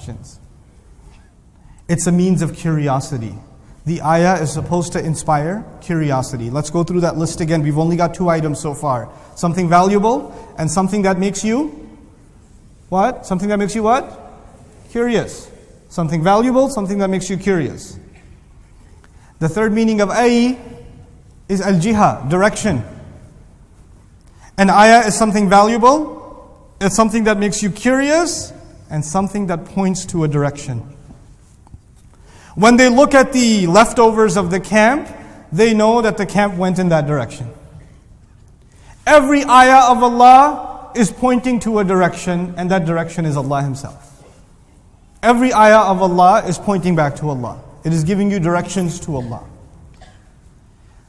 questions. It's a means of curiosity. The ayah is supposed to inspire curiosity. Let's go through that list again. We've only got 2 items so far. Something valuable and something that makes you what? Something that makes you what? Curious. Something valuable, something that makes you curious. The third meaning of ay is al-jiha, direction. An ayah is something valuable, it's something that makes you curious, and something that points to a direction. When they look at the leftovers of the camp, they know that the camp went in that direction. Every ayah of Allah is pointing to a direction, and that direction is Allah Himself. Every ayah of Allah is pointing back to Allah. It is giving you directions to Allah.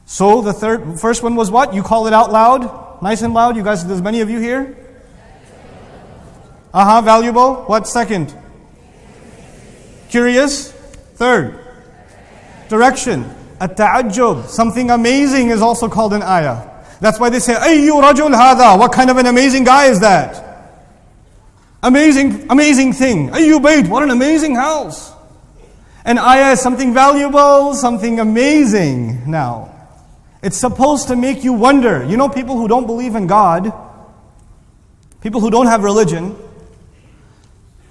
So the first one was what? You call it out loud, nice and loud. You guys, there's many of you here. Valuable. What second? Curious. Third, direction. At-ta'ajjub, something amazing is also called an ayah. That's why they say, Ayyu rajul hadha, what kind of an amazing guy is that? Amazing thing. Ayyu bayt, what an amazing house. An ayah is something valuable, something amazing. Now, it's supposed to make you wonder. You know, people who don't believe in God, people who don't have religion,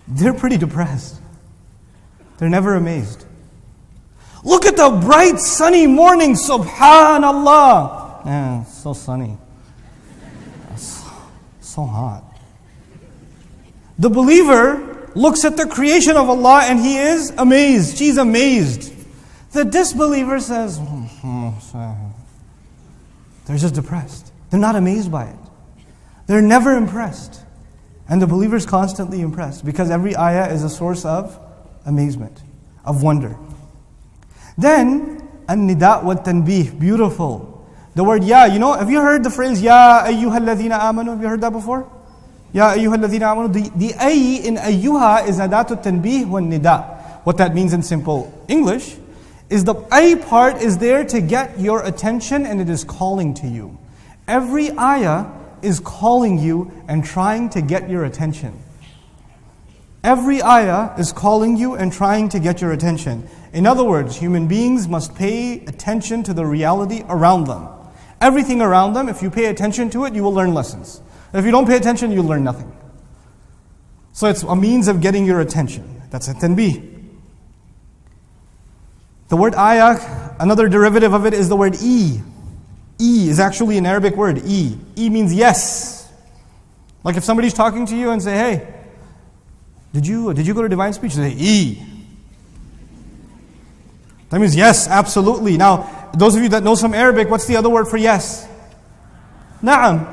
they're pretty depressed. They're never amazed. Look at the bright sunny morning, subhanallah. Yeah, so sunny. So hot. The believer looks at the creation of Allah and he is amazed. She's amazed. The disbeliever says, they're just depressed. They're not amazed by it. They're never impressed. And the believer is constantly impressed because every ayah is a source of amazement, of wonder. Then, an-nida wa tanbih, beautiful. The word ya, you know, have you heard the phrase ya ayyuhalladhina amanu? Have you heard that before? Ya ayyuhalladhina amanu. The ay in ayyuha is adatu tanbih wa nida. What that means in simple English is the ay part is there to get your attention and it is calling to you. Every ayah is calling you and trying to get your attention. Every ayah is calling you and trying to get your attention. In other words, human beings must pay attention to the reality around them. Everything around them, if you pay attention to it, you will learn lessons. If you don't pay attention, you'll learn nothing. So it's a means of getting your attention. That's a tanbih. The word ayah, another derivative of it is the word E. E is actually an Arabic word, E. E means yes. Like if somebody's talking to you and say, hey, did you go to divine speech? They say, E. That means yes, absolutely. Now, those of you that know some Arabic, what's the other word for yes? Na'am.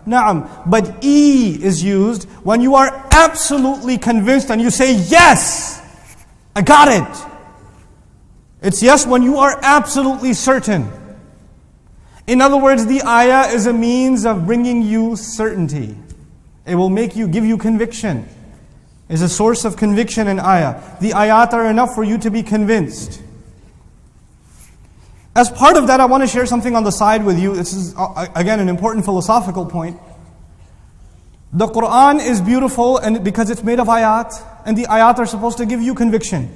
Na'am. But E is used when you are absolutely convinced and you say, yes, I got it. It's yes when you are absolutely certain. In other words, the ayah is a means of bringing you certainty. It will give you conviction. It's a source of conviction in ayah. The ayat are enough for you to be convinced. As part of that, I want to share something on the side with you. This is, again, an important philosophical point. The Quran is beautiful and because it's made of ayat, and the ayat are supposed to give you conviction.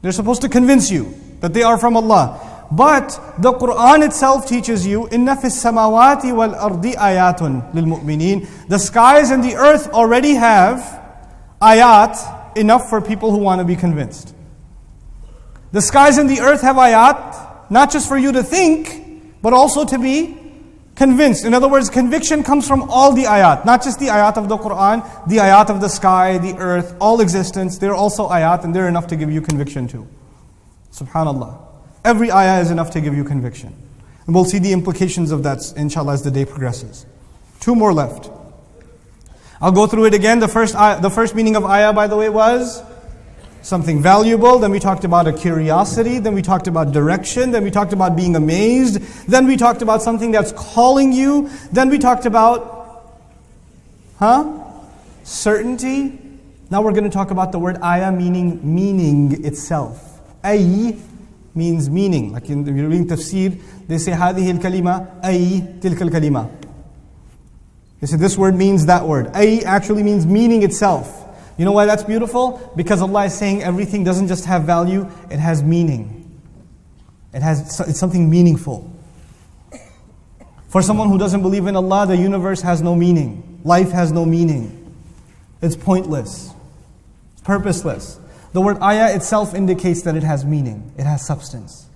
They're supposed to convince you that they are from Allah. But the Quran itself teaches you, إِنَّ فِي السَّمَاوَاتِ وَالْأَرْضِ آيَاتٌ لِلْمُؤْمِنِينَ. The skies and the earth already have ayat enough for people who want to be convinced. The skies and the earth have ayat, not just for you to think, but also to be convinced. In other words, conviction comes from all the ayat, not just the ayat of the Quran, the ayat of the sky, the earth, all existence. They're also ayat and they're enough to give you conviction too. Subhanallah. Every ayah is enough to give you conviction. And we'll see the implications of that, inshallah, as the day progresses. 2 more left. I'll go through it again. The first meaning of ayah, by the way, was something valuable. Then we talked about a curiosity. Then we talked about direction. Then we talked about being amazed. Then we talked about something that's calling you. Then we talked about, certainty. Now we're going to talk about the word ayah meaning meaning itself. Ay means meaning. Like in you're reading tafsir, they say هذه الكلمة أي تلك الكلمة. They say this word means that word. Ay actually means meaning itself. You know why that's beautiful? Because Allah is saying everything doesn't just have value, it has meaning. It's something meaningful. For someone who doesn't believe in Allah, the universe has no meaning. Life has no meaning. It's pointless. It's purposeless. The word ayah itself indicates that it has meaning. It has substance.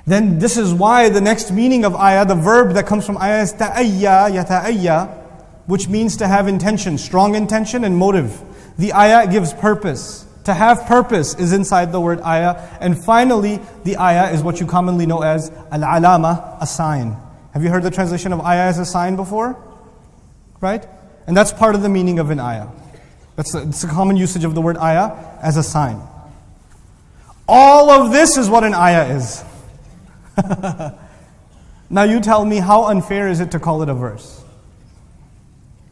Then this is why the next meaning of ayah, the verb that comes from ayah is ta'ayya, yata'ayya, which means to have intention, strong intention and motive. The ayah gives purpose. To have purpose is inside the word ayah. And finally, the ayah is what you commonly know as al-alama, a sign. Have you heard the translation of ayah as a sign before? Right? And that's part of the meaning of an ayah. It's a common usage of the word ayah as a sign. All of this is what an ayah is. Now you tell me, how unfair is it to call it a verse?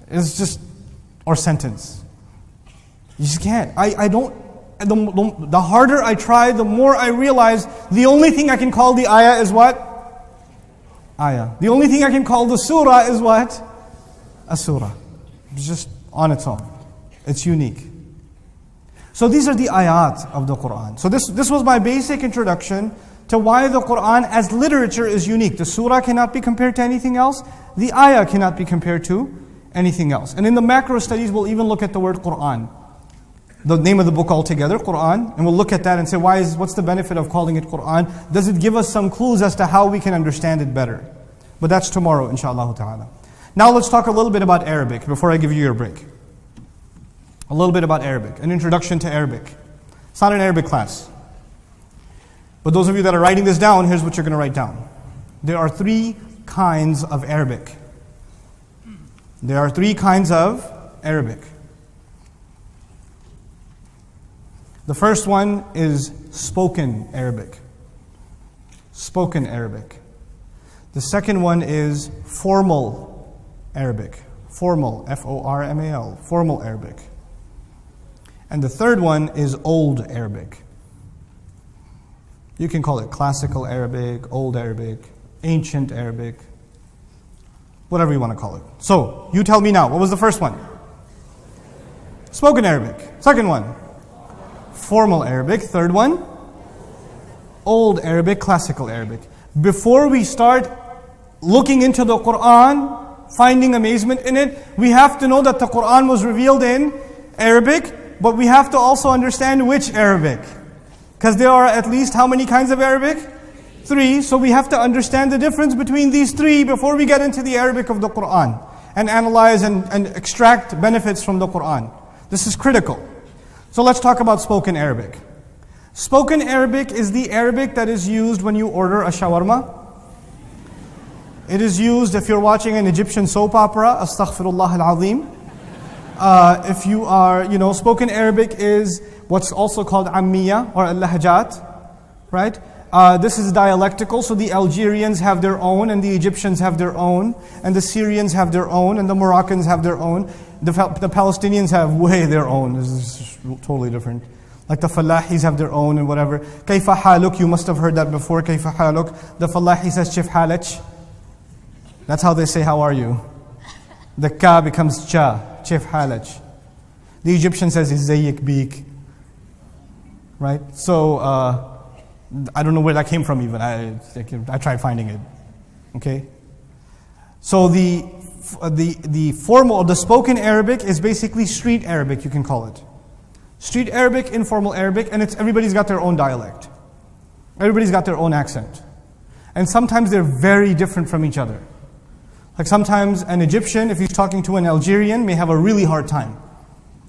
It's just, or sentence. You just can't. The harder I try, the more I realize the only thing I can call the ayah is what? Ayah. The only thing I can call the surah is what? A surah. It's just on its own. It's unique. So these are the ayat of the Quran. So this was my basic introduction to why the Quran as literature is unique. The surah cannot be compared to anything else. The ayah cannot be compared to anything else. And in the macro studies, we'll even look at the word Quran. The name of the book altogether, Quran. And we'll look at that and say, what's the benefit of calling it Quran? Does it give us some clues as to how we can understand it better? But that's tomorrow, inshallah ta'ala. Now let's talk a little bit about Arabic before I give you your break. A little bit about Arabic, an introduction to Arabic. It's not an Arabic class. But those of you that are writing this down, here's what you're going to write down. There are 3 kinds of Arabic. There are 3 kinds of Arabic. The first one is spoken Arabic. Spoken Arabic. The second one is formal Arabic. Formal, F-O-R-M-A-L, formal Arabic. And the third one is Old Arabic. You can call it classical Arabic, Old Arabic, ancient Arabic, whatever you want to call it. So, you tell me now, what was the first one? Spoken Arabic. Second one? Formal Arabic. Third one? Old Arabic, classical Arabic. Before we start looking into the Quran, finding amazement in it, we have to know that the Quran was revealed in Arabic, but we have to also understand which Arabic. Because there are at least how many kinds of Arabic? 3. So we have to understand the difference between these 3 before we get into the Arabic of the Quran and analyze and extract benefits from the Quran. This is critical. So let's talk about spoken Arabic. Spoken Arabic is the Arabic that is used when you order a shawarma. It is used if you're watching an Egyptian soap opera, astaghfirullah al-azim. If you are, spoken Arabic is what's also called Ammiya or al-Lahjat, right? This is dialectical, so the Algerians have their own, and the Egyptians have their own, and the Syrians have their own, and the Moroccans have their own. The Palestinians have way their own. This is totally different. Like the Falahis have their own and whatever. Kayfa haluk, you must have heard that before. Kayfa haluk. The Falahi says Chif halach. That's how they say how are you. The ka becomes cha, Chif halach. The Egyptian says Zayyik beek. Right? So, I don't know where that came from even. I tried finding it. Okay? So the formal or the spoken Arabic is basically street Arabic, you can call it. Street Arabic, informal Arabic, and everybody's got their own dialect. Everybody's got their own accent. And sometimes they're very different from each other. Like sometimes an Egyptian, if he's talking to an Algerian, may have a really hard time.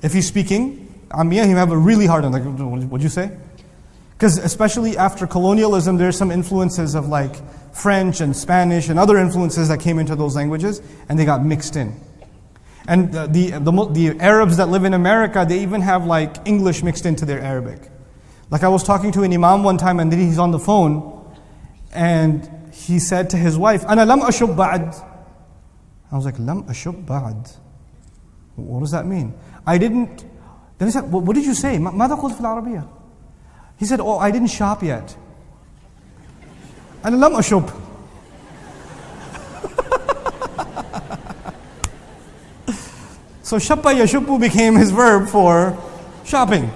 If he's speaking Ammiya, he may have a really hard time. Like, what'd you say? Because especially after colonialism, there's some influences of like French and Spanish and other influences that came into those languages, and they got mixed in. And the Arabs that live in America, they even have like English mixed into their Arabic. Like I was talking to an imam one time, and then he's on the phone, and he said to his wife, "Ana lam ashub ba'd." I was like, "Lam ashub ba'd." What does that mean? I didn't. Then he said, "What did you say? ماذا قلت في العربية?" He said, "Oh, I didn't shop yet." أنا لم أشب. So shappa yashuppu became his verb for shopping.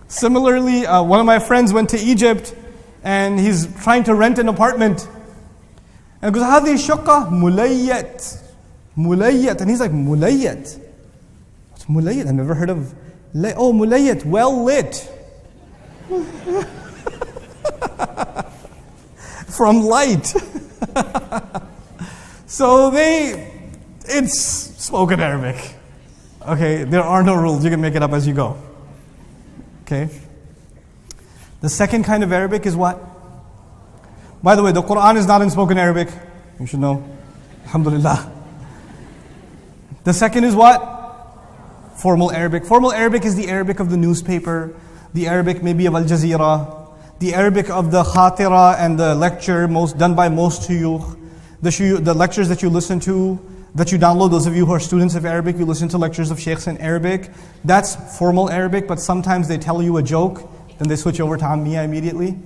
Similarly, one of my friends went to Egypt and he's trying to rent an apartment. And he goes, هذه الشقة مليت. مليت. And he's like, مليت? What's مليت? I've never heard of. Oh, مليت, well lit. From light. So it's spoken Arabic. Okay, there are no rules. You can make it up as you go. Okay. The second kind of Arabic is what? By the way, the Quran is not in spoken Arabic. You should know. Alhamdulillah. The second is what? Formal Arabic. Formal Arabic is the Arabic of the newspaper, the Arabic maybe of Al Jazeera, the Arabic of the khatira and the lecture done by most shuyukh, the lectures that you listen to, that you download. Those of you who are students of Arabic, you listen to lectures of sheikhs in Arabic. That's formal Arabic, but sometimes they tell you a joke, then they switch over to Ammiya immediately.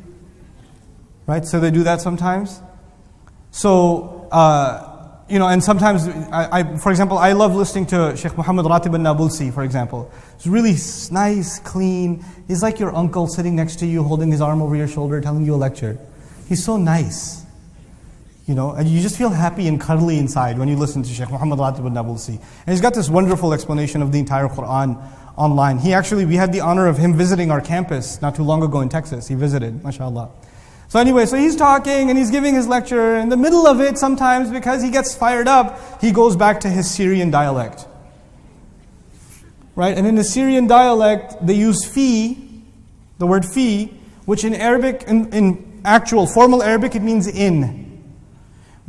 Right? So they do that sometimes. So, and sometimes, for example, I love listening to Sheikh Muhammad Ratib al-Nabulsi, for example. It's really nice, clean. He's like your uncle sitting next to you, holding his arm over your shoulder, telling you a lecture. He's so nice. And you just feel happy and cuddly inside when you listen to Sheikh Muhammad Ratib al-Nabulsi. And he's got this wonderful explanation of the entire Quran online. We had the honor of him visiting our campus not too long ago in Texas. He visited, mashallah. So anyway, so he's talking and he's giving his lecture. In the middle of it, sometimes because he gets fired up, he goes back to his Syrian dialect. Right? And in the Syrian dialect, they use fi, the word fi, which in Arabic, in actual formal Arabic, it means in.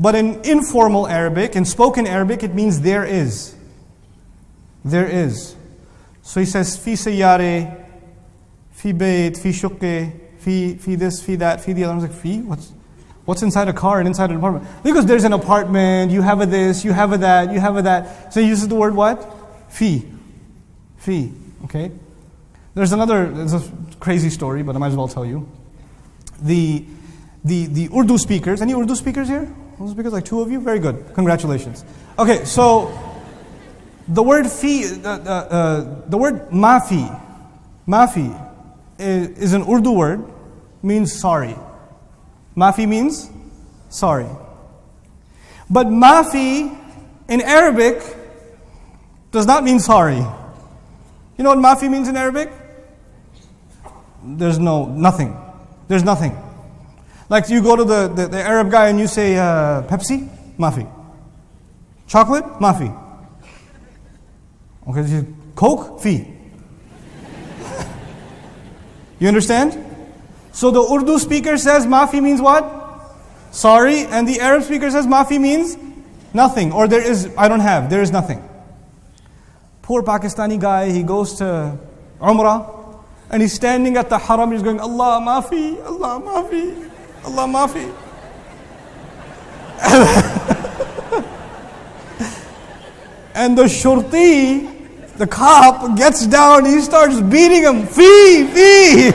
But in informal Arabic, in spoken Arabic, it means there is. There is. So he says, fi sayyare, fi bayt, fi shukke, fi this, fi that, fi the other. I was like, fi? What's inside a car and inside an apartment? Because there's an apartment, you have a this, you have a that, you have a that. So he uses the word what? Fi. Fi. Okay? There's a crazy story, but I might as well tell you. The Urdu speakers, any Urdu speakers here? Urdu speakers, like 2 of you? Very good. Congratulations. Okay, so the word fi, the word mafi is an Urdu word, means sorry. Mafi means sorry. But mafi in Arabic does not mean sorry. You know what mafi means in Arabic? There's nothing. There's nothing. Like you go to the Arab guy and you say, Pepsi? Mafi. Chocolate? Mafi. Okay, Coke? Fi. You understand? So the Urdu speaker says mafi means what? Sorry. And the Arab speaker says mafi means nothing. Or there is nothing. Poor Pakistani guy, he goes to Umrah and he's standing at the haram, he's going, Allah mafi, Allah mafi, Allah mafi. And the shurti, the cop, gets down, he starts beating him. Fee!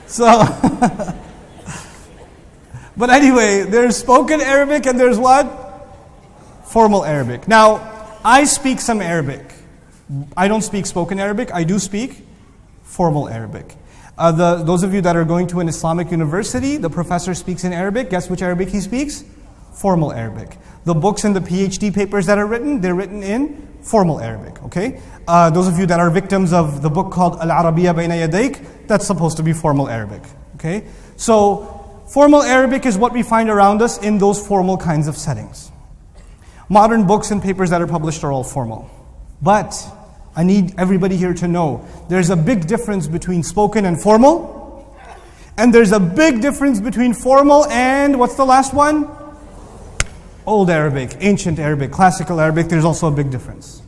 So, but anyway, there's spoken Arabic and there's what? Formal Arabic. Now, I speak some Arabic. I don't speak spoken Arabic, I do speak formal Arabic. Those of you that are going to an Islamic university, the professor speaks in Arabic. Guess which Arabic he speaks? Formal Arabic. The books and the PhD papers that are written, they're written in formal Arabic, okay? Those of you that are victims of the book called Al-Arabiyya Bayna Yadayk, that's supposed to be formal Arabic, okay? So, formal Arabic is what we find around us in those formal kinds of settings. Modern books and papers that are published are all formal. But I need everybody here to know there's a big difference between spoken and formal, and there's a big difference between formal and, what's the last one? Old Arabic, ancient Arabic, classical Arabic. There's also a big difference.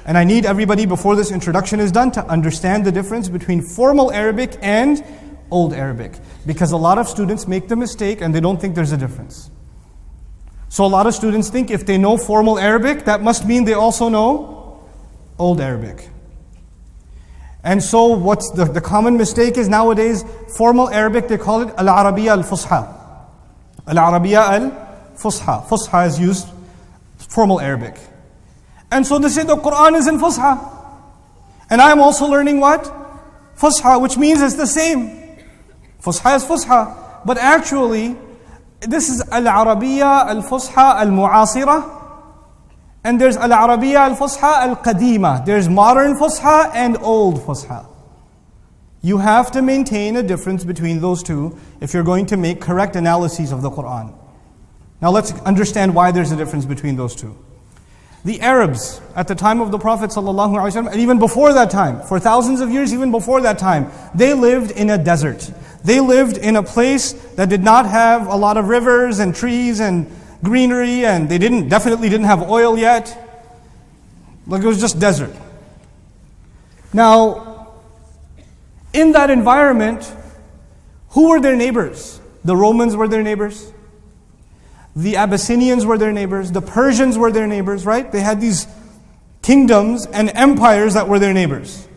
And I need everybody, before this introduction is done, to understand the difference between formal Arabic and Old Arabic. Because a lot of students make the mistake and they don't think there's a difference. So a lot of students think if they know formal Arabic, that must mean they also know Old Arabic. And so what's the common mistake is nowadays, formal Arabic, they call it Al-Arabiyya Al-Fusha. Al-Arabiya al-Fusha. Fusha is used, formal Arabic. And so they say the Quran is in Fusha. And I'm also learning what? Fusha, which means it's the same. Fusha is Fusha. But actually, this is Al-Arabiya al-Fusha al-Mu'asira. And there's Al-Arabiya al-Fusha al-Qadima. There's modern Fusha and old Fusha. You have to maintain a difference between those two if you're going to make correct analyses of the Quran. Now let's understand why there's a difference between those two. The Arabs at the time of the Prophet ﷺ, and even before that time, for thousands of years, even before that time, they lived in a desert. They lived in a place that did not have a lot of rivers and trees and greenery, and they definitely didn't have oil yet. Like, it was just desert. Now, in that environment, who were their neighbors? The Romans were their neighbors. The Abyssinians were their neighbors. The Persians were their neighbors, right? They had these kingdoms and empires that were their neighbors.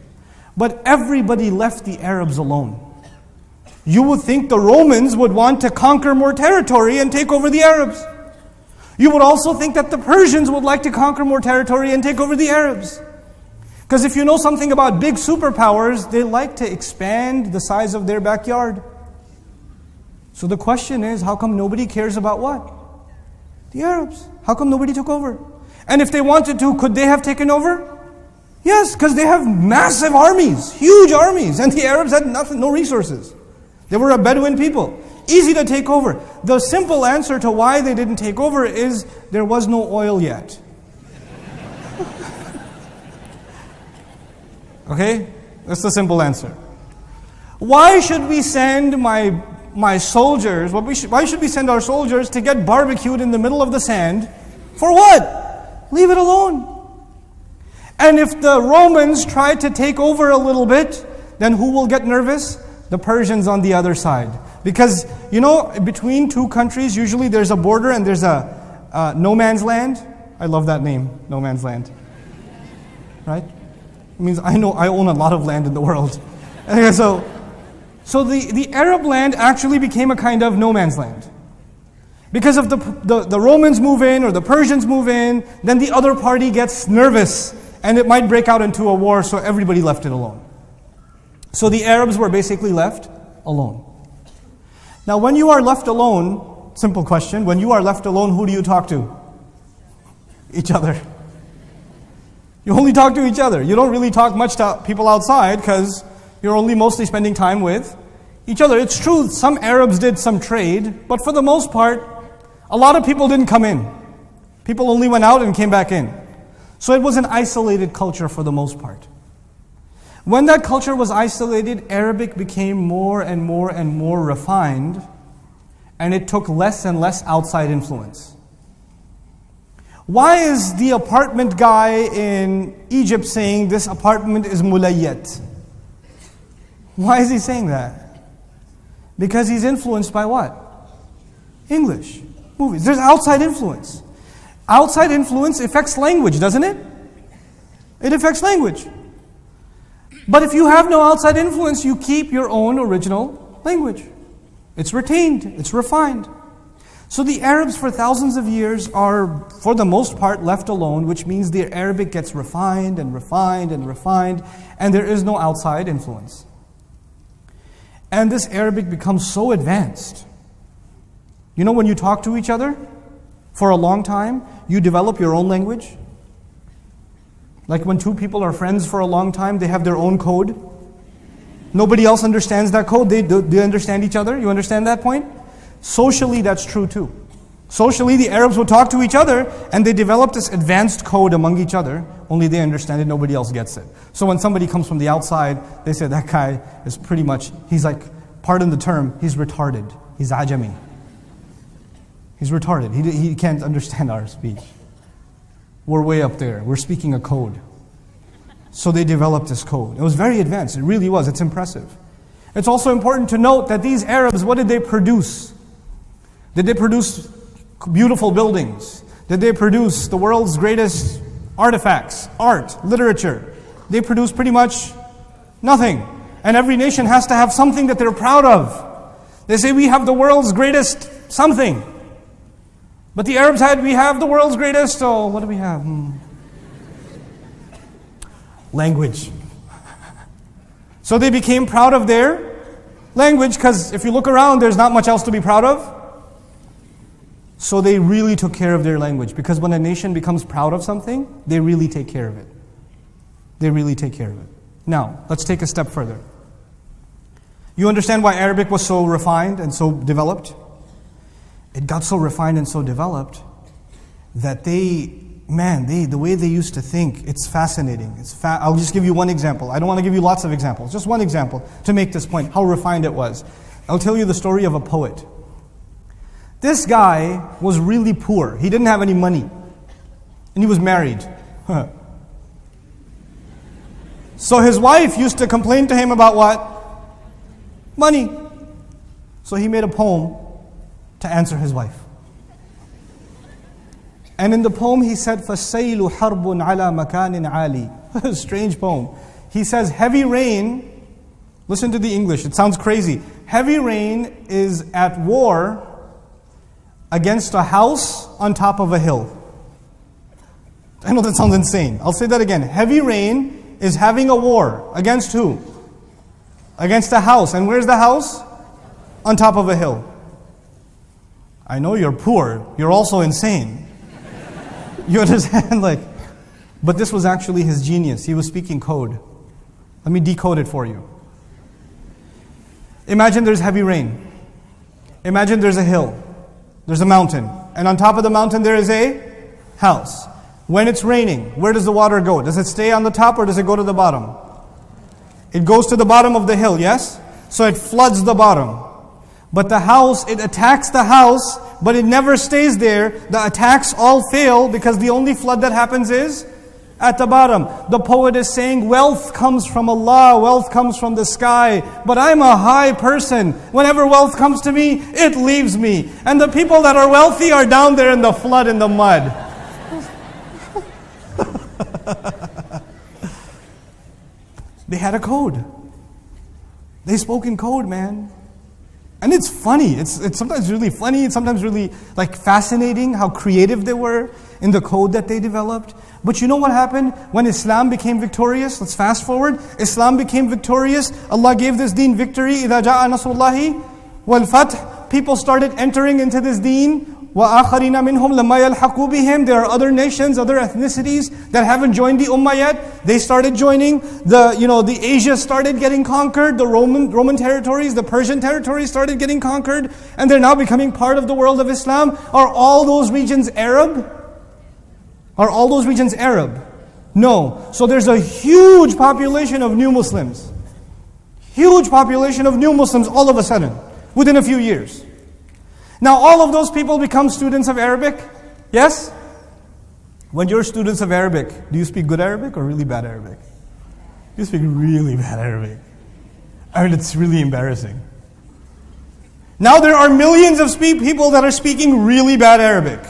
But everybody left the Arabs alone. You would think the Romans would want to conquer more territory and take over the Arabs. You would also think that the Persians would like to conquer more territory and take over the Arabs. Because if you know something about big superpowers, they like to expand the size of their backyard. So the question is, how come nobody cares about what? The Arabs. How come nobody took over? And if they wanted to, could they have taken over? Yes, because they have massive armies, huge armies, and the Arabs had nothing, no resources. They were a Bedouin people. Easy to take over. The simple answer to why they didn't take over is there was no oil yet. Okay? That's the simple answer. Why should we send my soldiers, why should we send our soldiers to get barbecued in the middle of the sand? For what? Leave it alone. And if the Romans try to take over a little bit, then who will get nervous? The Persians on the other side. Because, you know, between two countries, usually there's a border and there's a no man's land. I love that name, no man's land. Right? It means I own a lot of land in the world. Okay, so the Arab land actually became a kind of no man's land. Because if the Romans move in or the Persians move in, then the other party gets nervous and it might break out into a war, so everybody left it alone. So the Arabs were basically left alone. Now when you are left alone, simple question, when you are left alone, who do you talk to? Each other. You only talk to each other. You don't really talk much to people outside because you're only mostly spending time with each other. It's true, some Arabs did some trade, but for the most part, a lot of people didn't come in. People only went out and came back in. So it was an isolated culture for the most part. When that culture was isolated, Arabic became more and more and more refined, and it took less and less outside influence. Why is the apartment guy in Egypt saying this apartment is mulayyat? Why is he saying that? Because he's influenced by what? English, movies. There's outside influence. Outside influence affects language, doesn't it? It affects language. But if you have no outside influence, you keep your own original language. It's retained, it's refined. So the Arabs for thousands of years are, for the most part, left alone, which means the Arabic gets refined and refined and refined, and there is no outside influence. And this Arabic becomes so advanced. You know, when you talk to each other for a long time, you develop your own language. Like when two people are friends for a long time, they have their own code. Nobody else understands that code. They understand each other. You understand that point? Socially, that's true too. Socially, the Arabs would talk to each other and they developed this advanced code among each other. Only they understand it, nobody else gets it. So when somebody comes from the outside, they say, that guy is pretty much, he's like, pardon the term, he's retarded. He's ajami. He's retarded. He can't understand our speech. We're way up there. We're speaking a code. So they developed this code. It was very advanced. It really was. It's impressive. It's also important to note that these Arabs, what did they produce? Did they produce beautiful buildings? Did they produce the world's greatest artifacts, art, literature? They produced pretty much nothing. And every nation has to have something that they're proud of. They say we have the world's greatest something. But the Arabs we have the world's greatest, so what do we have? Language. So they became proud of their language, because if you look around, there's not much else to be proud of. So they really took care of their language, because when a nation becomes proud of something, they really take care of it. They really take care of it. Now, let's take a step further. You understand why Arabic was so refined and so developed? It got so refined and so developed that the way they used to think, it's fascinating. I'll just give you one example. I don't want to give you lots of examples. Just one example to make this point, how refined it was. I'll tell you the story of a poet. This guy was really poor. He didn't have any money. And he was married. So his wife used to complain to him about what? Money. So he made a poem to answer his wife. And in the poem he said, فَالسَّيْلُ حَرْبٌ عَلَى مَكَانٍ عَالِي. Strange poem. He says, heavy rain, listen to the English, it sounds crazy. Heavy rain is at war against a house on top of a hill. I know that sounds insane. I'll say that again. Heavy rain is having a war. Against who? Against a house. And where's the house? On top of a hill. I know you're poor. You're also insane. You understand? But this was actually his genius. He was speaking code. Let me decode it for you. Imagine there's heavy rain. Imagine there's a hill. There's a mountain. And on top of the mountain there is a house. When it's raining, where does the water go? Does it stay on the top or does it go to the bottom? It goes to the bottom of the hill, yes? So it floods the bottom. But the house, it attacks the house, but it never stays there. The attacks all fail because the only flood that happens is at the bottom. The poet is saying, wealth comes from Allah, wealth comes from the sky, but I'm a high person. Whenever wealth comes to me, it leaves me. And the people that are wealthy are down there in the flood, in the mud. They had a code. They spoke in code, man. And it's funny. It's sometimes really funny. It's sometimes really fascinating how creative they were in the code that they developed. But you know what happened when Islam became victorious? Let's fast forward. Islam became victorious. Allah gave this deen victory. إِذَا جَاءَ نَصْرُ اللَّهِ وَالْفَتْحِ. People started entering into this deen. وَآخَرِينَ مِنْهُمْ لَمَّا يَلْحَقُوا بِهِمْ. There are other nations, other ethnicities that haven't joined the ummah yet. They started joining. The Asia started getting conquered. The Roman territories, the Persian territories started getting conquered. And they're now becoming part of the world of Islam. Are all those regions Arab? Are all those regions Arab? No. So there's a huge population of new Muslims. Huge population of new Muslims all of a sudden, within a few years. Now all of those people become students of Arabic. Yes? When you're students of Arabic, do you speak good Arabic or really bad Arabic? You speak really bad Arabic. It's really embarrassing. Now there are millions of people that are speaking really bad Arabic.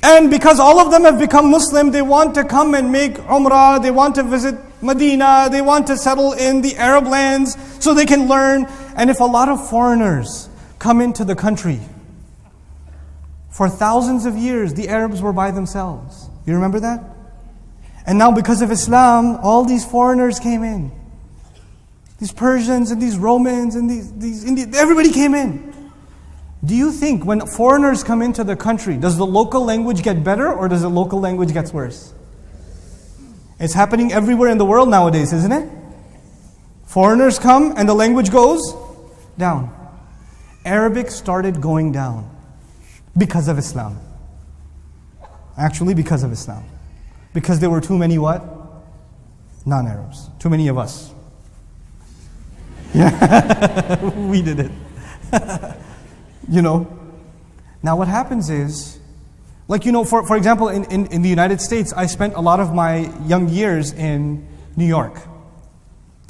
And because all of them have become Muslim, they want to come and make Umrah, they want to visit Medina, they want to settle in the Arab lands so they can learn. And if a lot of foreigners come into the country, for thousands of years, the Arabs were by themselves. You remember that? And now because of Islam, all these foreigners came in. These Persians and these Romans and these Indians, everybody came in. Do you think when foreigners come into the country, does the local language get better or does the local language get worse? It's happening everywhere in the world nowadays, isn't it? Foreigners come and the language goes down. Arabic started going down because of Islam. Actually, because of Islam. Because there were too many what? Non-Arabs. Too many of us. Yeah, we did it. Now what happens is, for example, in the United States, I spent a lot of my young years in New York.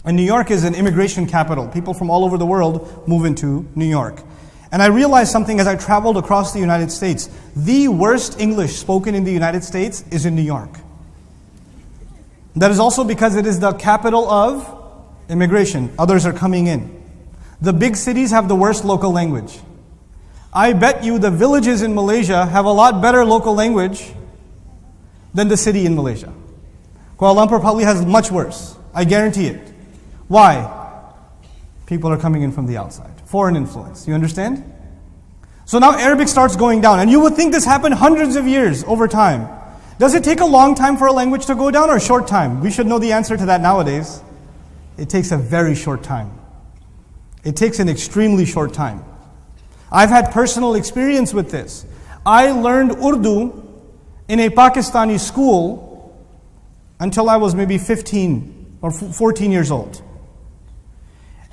And New York is an immigration capital. People from all over the world move into New York. And I realized something as I traveled across the United States. The worst English spoken in the United States is in New York. That is also because it is the capital of immigration. Others are coming in. The big cities have the worst local language. I bet you the villages in Malaysia have a lot better local language than the city in Malaysia. Kuala Lumpur probably has much worse. I guarantee it. Why? People are coming in from the outside. Foreign influence. You understand? So now Arabic starts going down. And you would think this happened hundreds of years over time. Does it take a long time for a language to go down or a short time? We should know the answer to that nowadays. It takes a very short time. It takes an extremely short time. I've had personal experience with this. I learned Urdu in a Pakistani school until I was maybe 15 or 14 years old.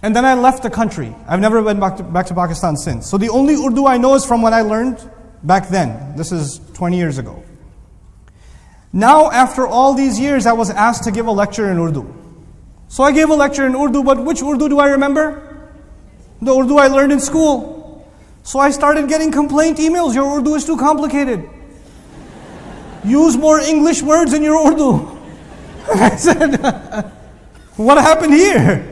And then I left the country. I've never been back to Pakistan since. So the only Urdu I know is from when I learned back then. This is 20 years ago. Now, after all these years, I was asked to give a lecture in Urdu. So I gave a lecture in Urdu, but which Urdu do I remember? The Urdu I learned in school. So I started getting complaint emails. Your Urdu is too complicated. Use more English words in your Urdu. I said, what happened here?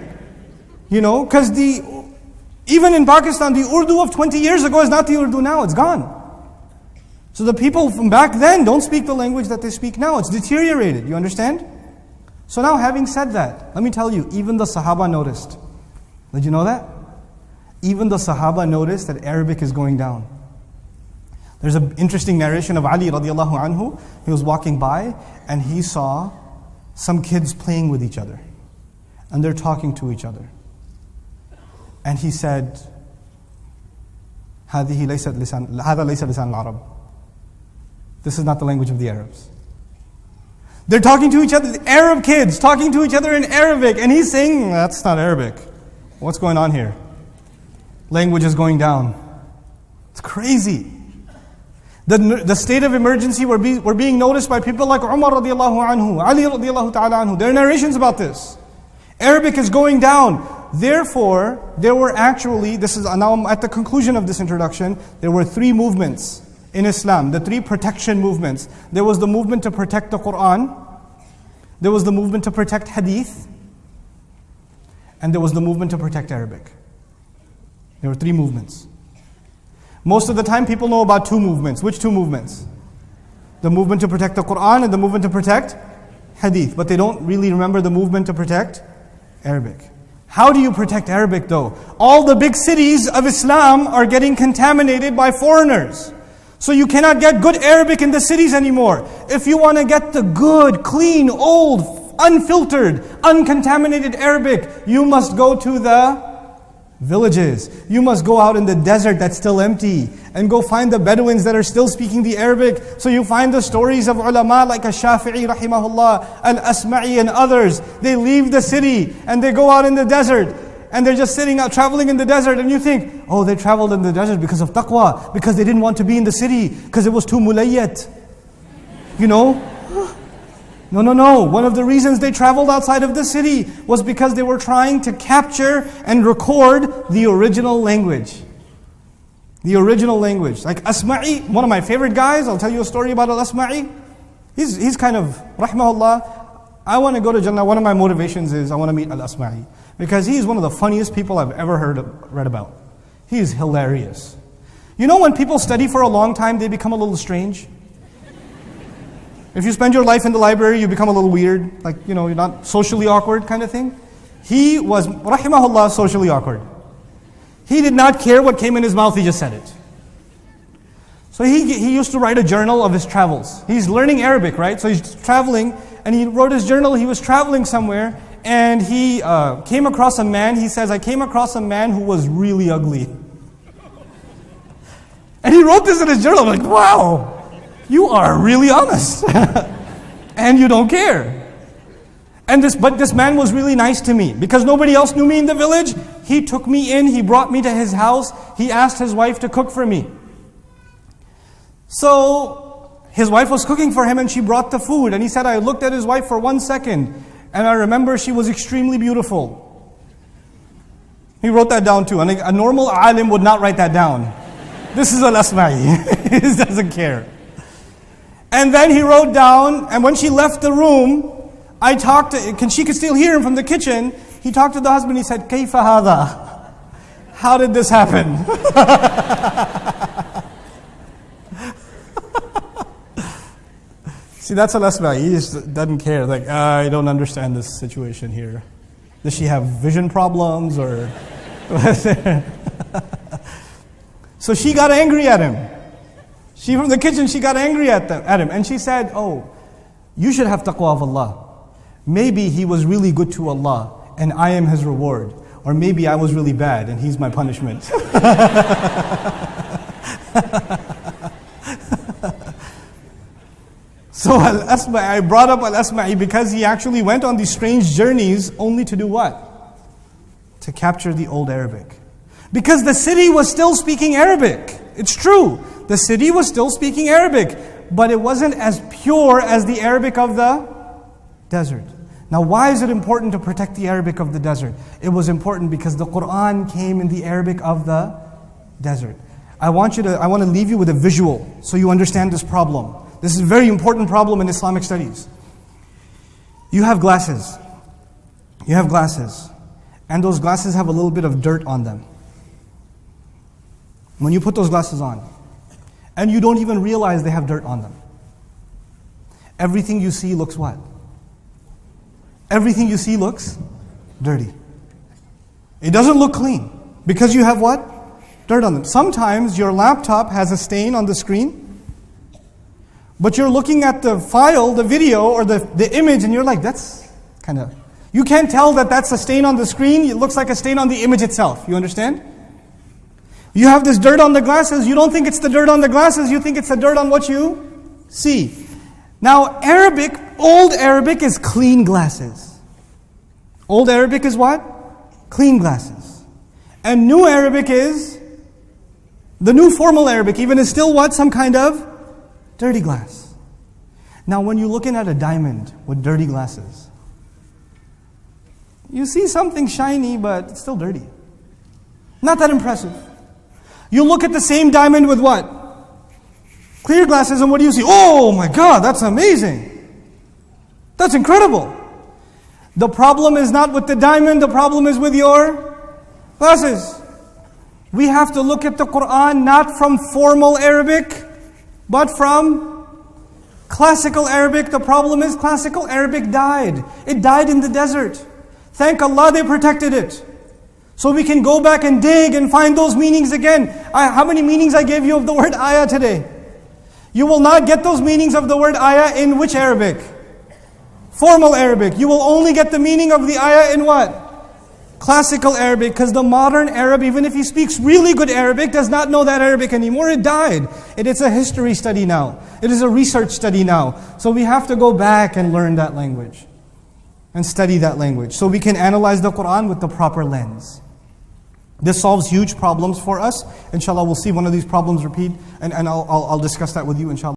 You know, because even in Pakistan, the Urdu of 20 years ago is not the Urdu now. It's gone. So the people from back then don't speak the language that they speak now. It's deteriorated. You understand? So now, having said that, let me tell you, even the Sahaba noticed. Did you know that? Even the Sahaba noticed that Arabic is going down. There's an interesting narration of Ali radiallahu anhu. He was walking by and he saw some kids playing with each other. And they're talking to each other. And he said, هذه ليست لسان هذا ليس لسان العرب. This is not the language of the Arabs. They're talking to each other, the Arab kids talking to each other in Arabic. And he's saying, that's not Arabic. What's going on here? Language is going down. It's crazy. The state of emergency were being noticed by people like Umar radiallahu anhu, Ali radiallahu ta'ala anhu. There are narrations about this. Arabic is going down. Therefore, there were actually, now I'm at the conclusion of this introduction, there were three movements in Islam, the three protection movements. There was the movement to protect the Quran, there was the movement to protect Hadith, and there was the movement to protect Arabic. There were three movements. Most of the time people know about two movements. Which two movements? The movement to protect the Quran and the movement to protect Hadith. But they don't really remember the movement to protect Arabic. How do you protect Arabic though? All the big cities of Islam are getting contaminated by foreigners. So you cannot get good Arabic in the cities anymore. If you want to get the good, clean, old, unfiltered, uncontaminated Arabic, you must go to the villages. You must go out in the desert that's still empty and go find the Bedouins that are still speaking the Arabic. So you find the stories of ulama like Ash-Shafi'i rahimahullah, Al-Asma'i and others. They leave the city and they go out in the desert and they're just sitting out traveling in the desert, and you think, oh, they traveled in the desert because of taqwa, because they didn't want to be in the city, because it was too mulayyat. You know? No. One of the reasons they traveled outside of the city was because they were trying to capture and record the original language. The original language. Like Asma'i, one of my favorite guys, I'll tell you a story about Al-Asma'i. He's kind of, rahmahullah, I want to go to Jannah. One of my motivations is I want to meet Al-Asma'i. Because he's one of the funniest people I've ever read about. He's hilarious. You know when people study for a long time, they become a little strange? If you spend your life in the library, you become a little weird. Like, you know, you're not socially awkward kind of thing. He was, rahimahullah, socially awkward. He did not care what came in his mouth, he just said it. So he used to write a journal of his travels. He's learning Arabic, right? So he's traveling, and he wrote his journal. He was traveling somewhere, and he came across a man. He says, I came across a man who was really ugly. And he wrote this in his journal. I'm like, wow. You are really honest. And you don't care. But this man was really nice to me. Because nobody else knew me in the village, he took me in, he brought me to his house, he asked his wife to cook for me. So, his wife was cooking for him and she brought the food. And he said, I looked at his wife for 1 second, and I remember she was extremely beautiful. He wrote that down too. And a normal alim would not write that down. This is Al-Asma'i. He doesn't care. And then he wrote down, and when she left the room, I talked to, she could still hear him from the kitchen. He talked to the husband, he said, كيف هذا? How did this happen? See, that's Al-Asma. He just doesn't care. Like, I don't understand this situation here. Does she have vision problems or... So she got angry at him. She from the kitchen, she got angry at him. And she said, oh, you should have taqwa of Allah. Maybe he was really good to Allah and I am his reward. Or maybe I was really bad and he's my punishment. So Al-Asma'i, I brought up Al-Asma'i because he actually went on these strange journeys only to do what? To capture the old Arabic. Because the city was still speaking Arabic. It's true. The city was still speaking Arabic. But it wasn't as pure as the Arabic of the desert. Now why is it important to protect the Arabic of the desert? It was important because the Quran came in the Arabic of the desert. I want to leave you with a visual so you understand this problem. This is a very important problem in Islamic studies. You have glasses. You have glasses. And those glasses have a little bit of dirt on them. When you put those glasses on, and you don't even realize they have dirt on them. Everything you see looks what? Everything you see looks dirty. It doesn't look clean. Because you have what? Dirt on them. Sometimes your laptop has a stain on the screen, but you're looking at the file, the video, or the image, and you're like, that's kind of... You can't tell that that's a stain on the screen. It looks like a stain on the image itself. You understand? You have this dirt on the glasses. You don't think it's the dirt on the glasses. You think it's the dirt on what you see. Now, Arabic, old Arabic is clean glasses. Old Arabic is what? Clean glasses. And new Arabic is... The new formal Arabic even is still what? Some kind of dirty glass. Now when you're looking at a diamond with dirty glasses, you see something shiny but it's still dirty. Not that impressive. You look at the same diamond with what? Clear glasses, and what do you see? Oh my God, that's amazing. That's incredible. The problem is not with the diamond, the problem is with your glasses. We have to look at the Quran not from formal Arabic, but from classical Arabic. The problem is classical Arabic died. It died in the desert. Thank Allah they protected it. So we can go back and dig and find those meanings again. How many meanings I gave you of the word ayah today? You will not get those meanings of the word ayah in which Arabic? Formal Arabic. You will only get the meaning of the ayah in what? Classical Arabic, because the modern Arab, even if he speaks really good Arabic, does not know that Arabic anymore. It died. It's a history study now. It is a research study now. So we have to go back and learn that language and study that language so we can analyze the Quran with the proper lens. This solves huge problems for us. Inshallah, we'll see one of these problems repeat, and I'll discuss that with you, inshallah.